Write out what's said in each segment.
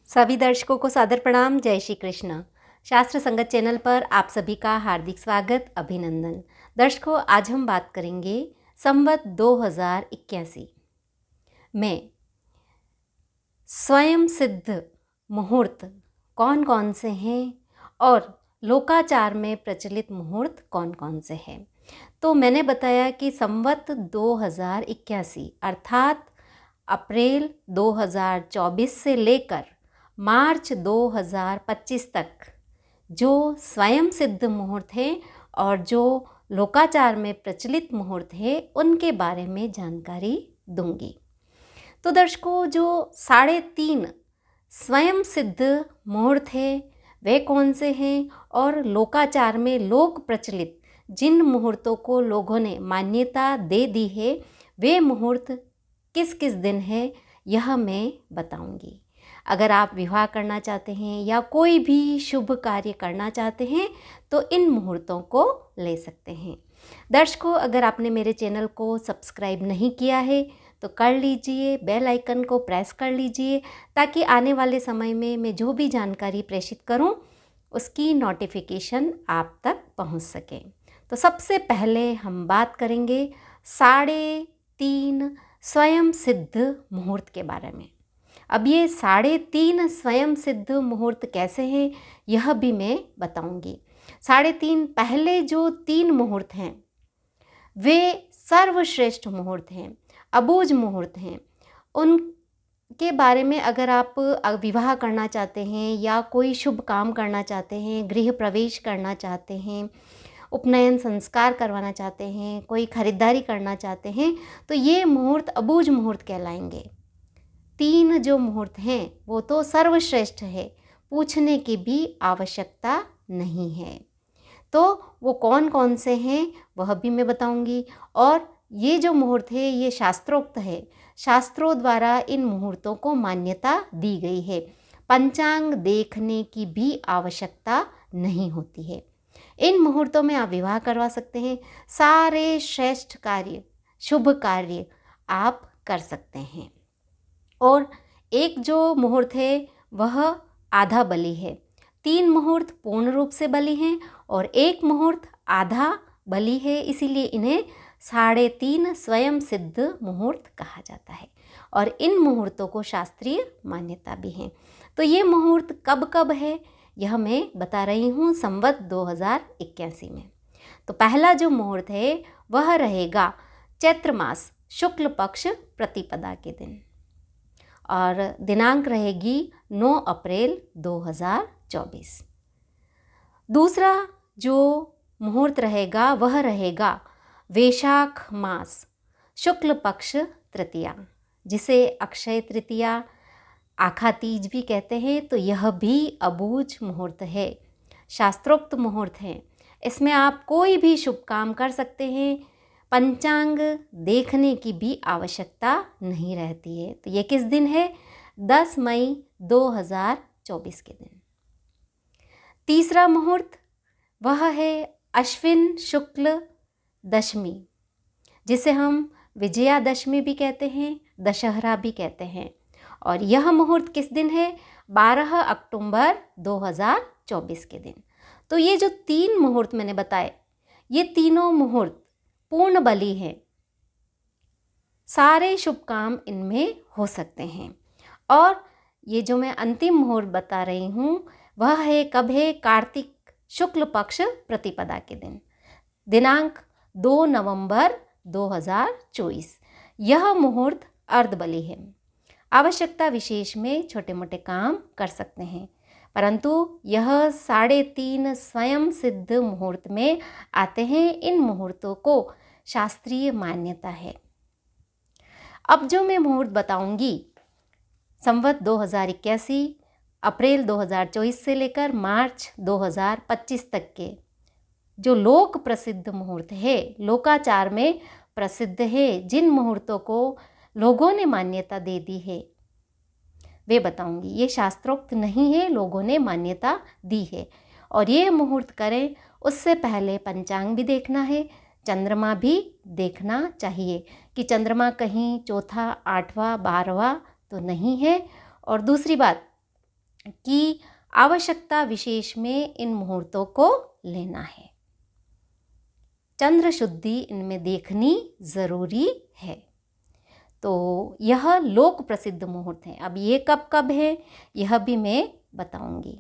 सभी दर्शकों को सादर प्रणाम। जय श्री कृष्ण। शास्त्र संगत चैनल पर आप सभी का हार्दिक स्वागत, अभिनंदन। दर्शकों, आज हम बात करेंगे संवत 2081 में स्वयं सिद्ध मुहूर्त कौन कौन से हैं और लोकाचार में प्रचलित मुहूर्त कौन कौन से हैं। तो मैंने बताया कि संवत 2081 अर्थात अप्रैल 2024 से लेकर मार्च 2025 तक जो स्वयं सिद्ध मुहूर्त हैं और जो लोकाचार में प्रचलित मुहूर्त हैं उनके बारे में जानकारी दूंगी। तो दर्शकों, जो 3.5 स्वयं सिद्ध मुहूर्त हैं वे कौन से हैं और लोकाचार में लोक प्रचलित जिन मुहूर्तों को लोगों ने मान्यता दे दी है वे मुहूर्त किस किस दिन है, यह मैं बताऊंगी। अगर आप विवाह करना चाहते हैं या कोई भी शुभ कार्य करना चाहते हैं तो इन मुहूर्तों को ले सकते हैं। दर्शकों, अगर आपने मेरे चैनल को सब्सक्राइब नहीं किया है तो कर लीजिए, बेल आइकन को प्रेस कर लीजिए ताकि आने वाले समय में मैं जो भी जानकारी प्रेषित करूं उसकी नोटिफिकेशन आप तक पहुंच सके। तो सबसे पहले हम बात करेंगे 3.5 स्वयं सिद्ध मुहूर्त के बारे में। अब ये 3.5 स्वयं सिद्ध मुहूर्त कैसे हैं यह भी मैं बताऊंगी। 3.5 पहले जो 3 मुहूर्त हैं वे सर्वश्रेष्ठ मुहूर्त हैं, अबूझ मुहूर्त हैं। उनके बारे में अगर आप विवाह करना चाहते हैं या कोई शुभ काम करना चाहते हैं, गृह प्रवेश करना चाहते हैं, उपनयन संस्कार करवाना चाहते हैं, कोई खरीदारी करना चाहते हैं तो ये मुहूर्त अबूझ मुहूर्त कहलाएंगे। 3 जो मुहूर्त हैं वो तो सर्वश्रेष्ठ है, पूछने की भी आवश्यकता नहीं है। तो वो कौन कौन से हैं वह भी मैं बताऊंगी। और ये जो मुहूर्त है ये शास्त्रोक्त है, शास्त्रों द्वारा इन मुहूर्तों को मान्यता दी गई है। पंचांग देखने की भी आवश्यकता नहीं होती है। इन मुहूर्तों में आप विवाह करवा सकते हैं, सारे श्रेष्ठ कार्य, शुभ कार्य आप कर सकते हैं। और एक जो मुहूर्त है वह आधा बलि है। 3 मुहूर्त पूर्ण रूप से बलि हैं और एक मुहूर्त आधा बलि है, इसीलिए इन्हें 3.5 स्वयं सिद्ध मुहूर्त कहा जाता है। और इन मुहूर्तों को शास्त्रीय मान्यता भी है। तो ये मुहूर्त कब कब है यह मैं बता रही हूँ संवत 2081 में। तो पहला जो मुहूर्त है वह रहेगा चैत्र मास शुक्ल पक्ष प्रतिपदा के दिन और दिनांक रहेगी 9 अप्रैल 2024। दूसरा जो मुहूर्त रहेगा वह रहेगा वैशाख मास शुक्ल पक्ष तृतीया, जिसे अक्षय तृतीया, आखा तीज भी कहते हैं। तो यह भी अबूझ मुहूर्त है, शास्त्रोक्त मुहूर्त है। इसमें आप कोई भी शुभ काम कर सकते हैं, पंचांग देखने की भी आवश्यकता नहीं रहती है। तो ये किस दिन है? 10 मई 2024 के दिन। तीसरा मुहूर्त वह है अश्विन शुक्ल दशमी, जिसे हम विजयादशमी भी कहते हैं, दशहरा भी कहते हैं। और यह मुहूर्त किस दिन है? 12 अक्टूबर 2024 के दिन। तो ये जो 3 मुहूर्त मैंने बताए ये तीनों मुहूर्त पूर्ण बलि हैं, सारे शुभ काम इनमें हो सकते हैं। और ये जो मैं अंतिम मुहूर्त बता रही हूँ वह है कब है? कार्तिक शुक्ल पक्ष प्रतिपदा के दिन, दिनांक 2 नवंबर 2024। यह मुहूर्त अर्धबलि है। आवश्यकता विशेष में छोटे मोटे काम कर सकते हैं, परंतु यह 3.5 स्वयं सिद्ध मुहूर्त में आते हैं। इन मुहूर्तों को शास्त्रीय मान्यता है। अब जो मैं मुहूर्त बताऊंगी संवत 2081 अप्रैल 2024 से लेकर मार्च 2025 तक के जो लोक प्रसिद्ध मुहूर्त है, लोकाचार में प्रसिद्ध है, जिन मुहूर्तों को लोगों ने मान्यता दे दी है वे बताऊंगी। ये शास्त्रोक्त नहीं है, लोगों ने मान्यता दी है। और ये मुहूर्त करें उससे पहले पंचांग भी देखना है, चंद्रमा भी देखना चाहिए कि चंद्रमा कहीं चौथा, 8वां, 12वां तो नहीं है। और दूसरी बात, कि आवश्यकता विशेष में इन मुहूर्तों को लेना है। चंद्र शुद्धि इनमें देखनी ज़रूरी है। तो यह लोक प्रसिद्ध मुहूर्त हैं। अब ये कब कब है यह भी मैं बताऊंगी।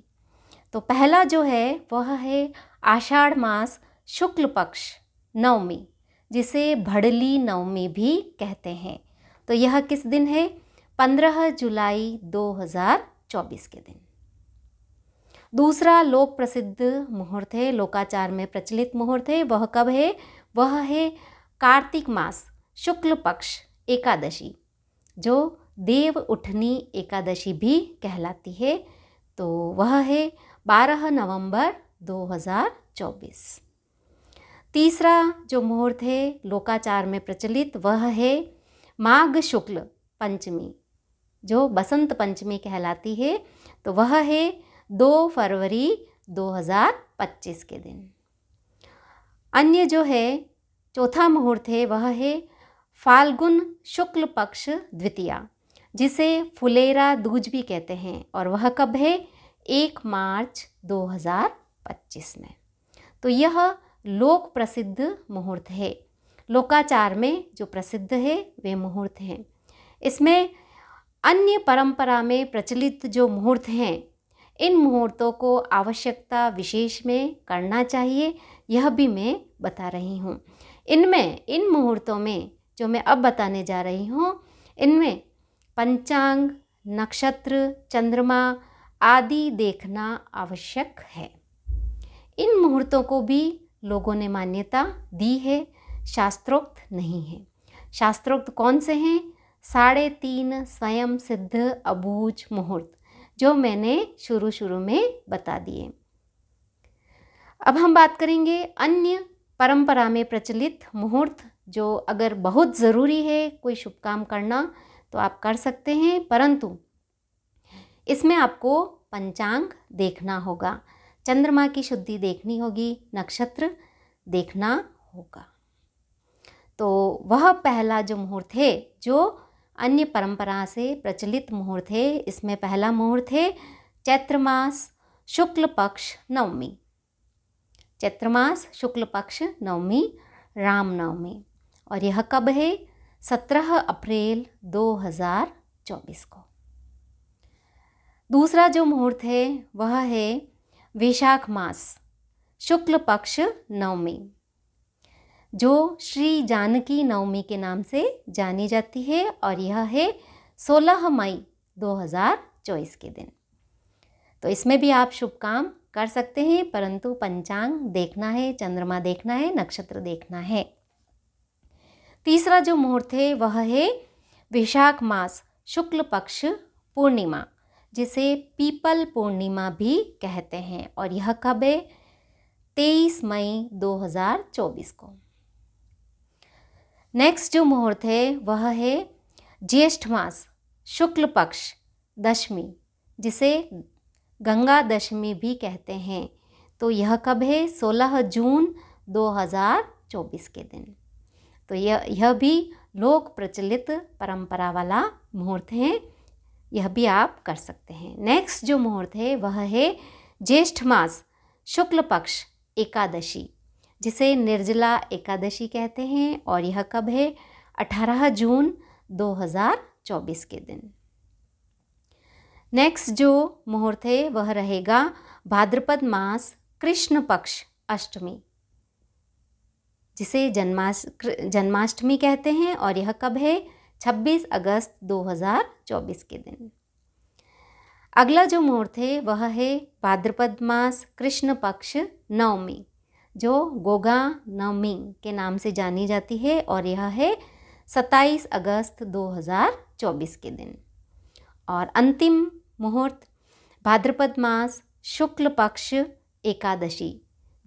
तो पहला जो है वह है आषाढ़ मास शुक्ल पक्ष नवमी, जिसे भड़ली नवमी भी कहते हैं। तो यह किस दिन है? 15 जुलाई 2024 के दिन। दूसरा लोक प्रसिद्ध मुहूर्त है, लोकाचार में प्रचलित मुहूर्त है, वह कब है? वह है कार्तिक मास शुक्ल पक्ष एकादशी, जो देव उठनी एकादशी भी कहलाती है। तो वह है 12 नवंबर 2024। तीसरा जो मुहूर्त है लोकाचार में प्रचलित वह है माघ शुक्ल पंचमी, जो बसंत पंचमी कहलाती है। तो वह है 2 फरवरी 2025 के दिन। अन्य जो है चौथा मुहूर्त है वह है फाल्गुन शुक्ल पक्ष द्वितीया, जिसे फुलेरा दूज भी कहते हैं, और वह कब है? 1 मार्च 2025 में। तो यह लोक प्रसिद्ध मुहूर्त है। लोकाचार में जो प्रसिद्ध है वे मुहूर्त हैं। इसमें अन्य परंपरा में प्रचलित जो मुहूर्त हैं, इन मुहूर्तों को आवश्यकता विशेष में करना चाहिए, यह भी मैं बता रही हूँ। इन मुहूर्तों में जो मैं अब बताने जा रही हूँ, इनमें पंचांग, नक्षत्र, चंद्रमा आदि देखना आवश्यक है। इन मुहूर्तों को भी लोगों ने मान्यता दी है, शास्त्रोक्त नहीं है। शास्त्रोक्त कौन से हैं? 3.5 स्वयं सिद्ध अबूझ मुहूर्त, जो मैंने शुरू में बता दिए। अब हम बात करेंगे अन्य परंपरा में प्रचलित मुहूर्त, जो अगर बहुत ज़रूरी है कोई शुभ काम करना तो आप कर सकते हैं, परंतु इसमें आपको पंचांग देखना होगा, चंद्रमा की शुद्धि देखनी होगी, नक्षत्र देखना होगा। तो वह पहला जो मुहूर्त है जो अन्य परंपरा से प्रचलित मुहूर्त है, इसमें पहला मुहूर्त है चैत्र मास शुक्ल पक्ष नवमी। चैत्र मास शुक्ल पक्ष नवमी रामनवमी, और यह कब है? 17 अप्रैल 2024 को। दूसरा जो मुहूर्त है वह है वैशाख मास शुक्ल पक्ष नवमी, जो श्री जानकी नवमी के नाम से जानी जाती है, और यह है 16 मई 2024 के दिन। तो इसमें भी आप शुभ काम कर सकते हैं, परंतु पंचांग देखना है, चंद्रमा देखना है, नक्षत्र देखना है। तीसरा जो मुहूर्त है वह है वैशाख मास शुक्ल पक्ष पूर्णिमा, जिसे पीपल पूर्णिमा भी कहते हैं, और यह कब है? 23 मई 2024 को। नेक्स्ट जो मुहूर्त है वह है ज्येष्ठ मास शुक्ल पक्ष दशमी, जिसे गंगा दशमी भी कहते हैं। तो यह कब है? 16 जून 2024 के दिन। तो यह भी लोक प्रचलित परंपरा वाला मुहूर्त है, यह भी आप कर सकते हैं। नेक्स्ट जो मुहूर्त है वह है ज्येष्ठ मास शुक्ल पक्ष एकादशी, जिसे निर्जला एकादशी कहते हैं, और यह कब है? 18 जून 2024 के दिन। नेक्स्ट जो मुहूर्त है वह रहेगा भाद्रपद मास कृष्ण पक्ष अष्टमी, जिसे जन्माष्टमी कहते हैं, और यह कब है? 26 अगस्त 2024 के दिन। अगला जो मुहूर्त है वह है भाद्रपद मास कृष्ण पक्ष नवमी, जो गोगा नवमी के नाम से जानी जाती है, और यह है 27 अगस्त 2024 के दिन। और अंतिम मुहूर्त भाद्रपद मास शुक्ल पक्ष एकादशी,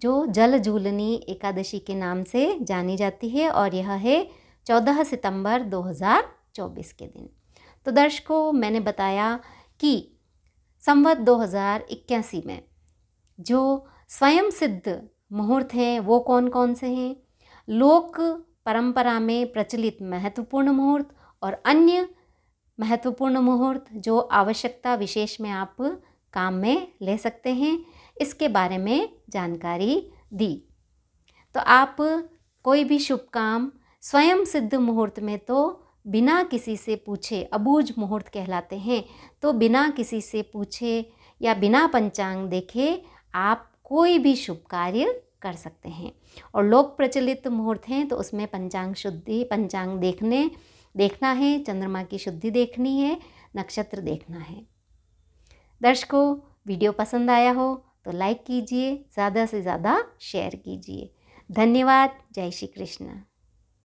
जो जल झूलनी एकादशी के नाम से जानी जाती है, और यह है 14 सितंबर 2024 के दिन। तो दर्शकों, मैंने बताया कि संवत 2081 में जो स्वयं सिद्ध मुहूर्त हैं वो कौन कौन से हैं, लोक परंपरा में प्रचलित महत्वपूर्ण मुहूर्त और अन्य महत्वपूर्ण मुहूर्त जो आवश्यकता विशेष में आप काम में ले सकते हैं, इसके बारे में जानकारी दी। तो आप कोई भी शुभ काम स्वयं सिद्ध मुहूर्त में तो बिना किसी से पूछे, अबूझ मुहूर्त कहलाते हैं, तो बिना किसी से पूछे या बिना पंचांग देखे आप कोई भी शुभ कार्य कर सकते हैं। और लोक प्रचलित मुहूर्त हैं तो उसमें पंचांग देखना है, चंद्रमा की शुद्धि देखनी है, नक्षत्र देखना है। दर्शकों, वीडियो पसंद आया हो तो लाइक कीजिए, ज़्यादा से ज़्यादा शेयर कीजिए। धन्यवाद। जय श्री कृष्ण।